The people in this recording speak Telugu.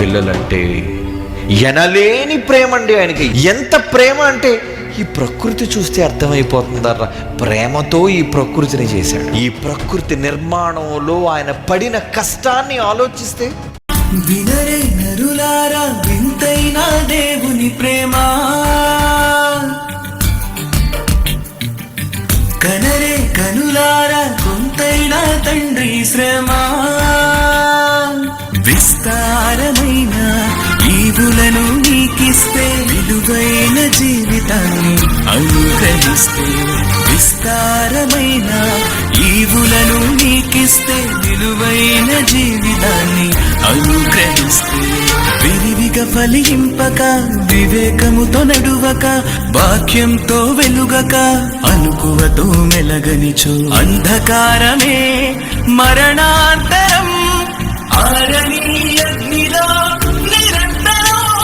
పిల్లలంటే ఎనలేని ప్రేమ అండి ఆయనకి. ఎంత ప్రేమ అంటే ఈ ప్రకృతి చూస్తే అర్థమైపోతుందర్రా, ప్రేమతో ఈ ప్రకృతిని చేశాడు. ఈ ప్రకృతి నిర్మాణంలో ఆయన పడిన కష్టాన్ని ఆలోచిస్తే, వినరే నరులారా వింతైన దేవుని ప్రేమ, కనరే కనులారా కొంతైన తండ్రి శ్రమ, విస్తారమైన ఈవులను నీకిస్తే విలువైన జీవితాన్ని అనుగ్రహిస్తే, విస్తారమైన ఈవులను నీకిస్తే విలువైన జీవితాన్ని అనుగ్రహిస్తే, విరివిగా ఫలింపక వివేకముతో నడువక వాక్యంతో వెలుగక అనుకువతో మెలగనిచో అంధకారమే మరణాంతరం ఆరణీయ